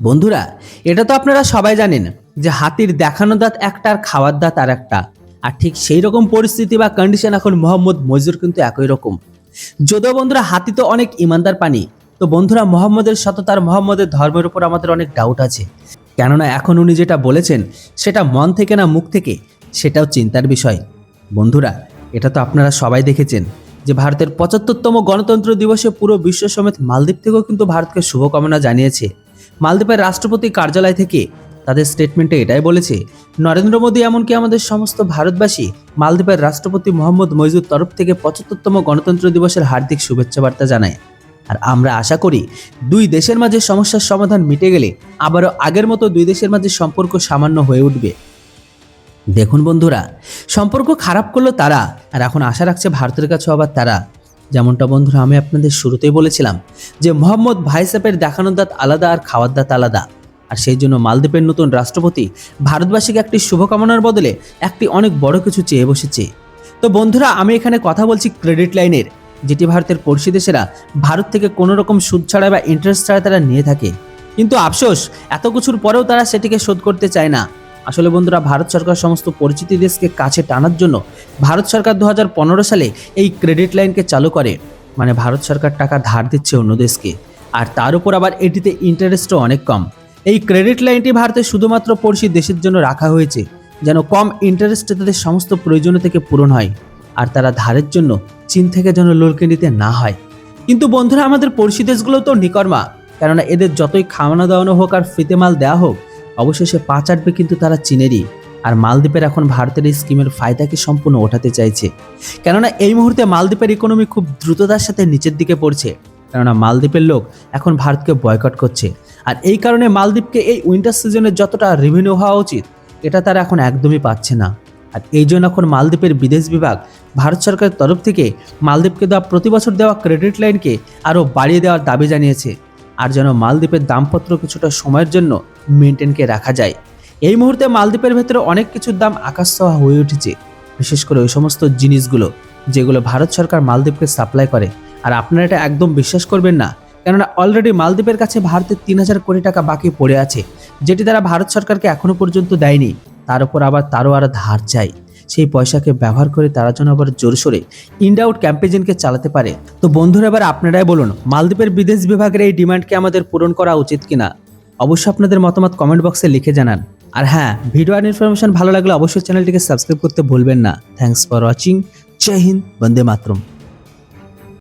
বন্ধুরা, এটা তো আপনারা সবাই জানেন যে হাতির দেখানো দাঁত একটা আর খাওয়ার দাঁত আর একটা। আর ঠিক সেই রকম পরিস্থিতি বা কন্ডিশন এখন মোহাম্মদ মইজুর কিন্তু একই রকম। যদিও বন্ধুরা হাতি তো অনেক ইমানদার প্রাণী, তো বন্ধুরা মোহাম্মদের সততার মোহাম্মদের ধর্মের উপর আমাদের অনেক ডাউট আছে। কেননা এখন উনি যেটা বলেছেন সেটা মন থেকে না মুখ থেকে, সেটাও চিন্তার বিষয়। বন্ধুরা, এটা তো আপনারা সবাই দেখেছেন যে ভারতের ৭৫তম গণতন্ত্র দিবসে পুরো বিশ্ব সমেত মালদ্বীপ থেকেও কিন্তু ভারতকে শুভকামনা জানিয়েছে। মালদ্বীপের রাষ্ট্রপতি কার্যালয় থেকে তাদের স্টেটমেন্টে এটাই বলেছে, নরেন্দ্র মোদী এমনকি আমাদের সমস্ত ভারতবাসী মালদ্বীপের রাষ্ট্রপতি মোহাম্মদ মইজুর তরফ থেকে ৭৫তম গণতন্ত্র দিবসের হার্দিক শুভেচ্ছা বার্তা জানায়। আর আমরা আশা করি দুই দেশের মাঝে সমস্যার সমাধান মিটে গেলে আবারও আগের মতো দুই দেশের মাঝে সম্পর্ক সামান্য হয়ে উঠবে। দেখুন বন্ধুরা, সম্পর্ক খারাপ করলো তারা, আর এখন আশা রাখছে ভারতের কাছেও আবার তারা। যেমনটা বন্ধুরা আমি আপনাদের শুরুতেই বলেছিলাম যে মোহাম্মদ ভাইসাপের দেখানো দাঁত আলাদা আর খাওয়ার দাঁত আলাদা। আর সেই জন্য মালদ্বীপের নতুন রাষ্ট্রপতি ভারতবাসীকে একটি শুভকামনার বদলে একটি অনেক বড় কিছু চেয়ে বসেছে। তো বন্ধুরা, আমি এখানে কথা বলছি ক্রেডিট লাইনের, যেটি ভারতের পড়শি দেশেরা ভারত থেকে কোনো রকম সুদ ছাড়া বা ইন্টারেস্ট ছাড়া তারা নিয়ে থাকে। কিন্তু আফসোস, এত কিছুর পরেও তারা সেটিকে শোধ করতে চায় না। আসলে বন্ধুরা, ভারত সরকার সমস্ত পরিচিতি দেশকে কাছে টানার জন্য ভারত সরকার ২০১৫ সালে এই ক্রেডিট লাইনকে চালু করে। মানে ভারত সরকার টাকা ধার দিচ্ছে অন্য দেশকে, আর তার উপর আবার এটিতে ইন্টারেস্টও অনেক কম। এই ক্রেডিট লাইনটি ভারতে শুধুমাত্র পড়শি দেশের জন্য রাখা হয়েছে, যেন কম ইন্টারেস্টে তাদের সমস্ত প্রয়োজনীয় থেকে পূরণ হয়, আর তারা ধারের জন্য চীন থেকে যেন লোলকে নিতে না হয়। কিন্তু বন্ধুরা, আমাদের পড়শি দেশগুলো তো নিকর্মা, কেননা এদের যতই খাওয়ানো দাওয়ানো হোক আর ফ্রিতে মাল দেওয়া হোক, অবশেষে পা চাটবে কিন্তু তারা চীনেরই। আর মালদ্বীপের এখন ভারতের এই স্কিমের ফায়দাকে সম্পূর্ণ ওঠাতে চাইছে, কেননা এই মুহূর্তে মালদ্বীপের ইকোনমি খুব দ্রুততার সাথে নিচের দিকে পড়ছে। কেননা মালদ্বীপের লোক এখন ভারতকে বয়কট করছে, আর এই কারণে মালদ্বীপকে এই উইন্টার সিজনে যতটা রেভিনিউ হওয়া উচিত এটা তারা এখন একদমই পাচ্ছে না। আর এই জন্য এখন মালদ্বীপের বিদেশ বিভাগ ভারত সরকারের তরফ থেকে মালদ্বীপকে দেওয়া প্রতি বছর দেওয়া ক্রেডিট লাইনকে আরও বাড়িয়ে দেওয়ার দাবি জানিয়েছে, আর যেন মালদ্বীপের দামপত্র কিছুটা সময়ের জন্য মেনটেনকে রাখা যায়। এই মুহূর্তে মালদ্বীপের ভেতরে অনেক কিছুর দাম আকাশ ছোঁয়া হয়ে উঠেছে, বিশেষ করে ওই সমস্ত জিনিসগুলো যেগুলো ভারত সরকার মালদ্বীপকে সাপ্লাই করে। আর আপনারা এটা একদম বিশ্বাস করবেন না, কেননা অলরেডি মালদ্বীপের কাছে ভারতের ৩,০০০ কোটি টাকা বাকি পড়ে আছে, যেটি তারা ভারত সরকারকে এখনো পর্যন্ত দেয়নি। তার উপর আবার তারও আর ধার চাই। সেই পয়সাকে ব্যবহার করে তারা যেন আবার জোরসোরে ইন্ড আউট ক্যাম্পেইনকে চালাতে পারে। তো বন্ধুরা, এবার আপনারাই বলুন, মালদ্বীপের বিদেশ বিভাগের এই ডিমান্ডকে আমাদের পূরণ করা উচিত কিনা? অবশ্যই আপনাদের মতামত কমেন্ট বক্সে লিখে জানান। আর হ্যাঁ, ভিডিও আর ইনফরমেশন ভালো লাগলে অবশ্যই চ্যানেলটিকে সাবস্ক্রাইব করতে ভুলবেন না। Thanks for watching. জয় হিন্দ, বন্দে মাতরম।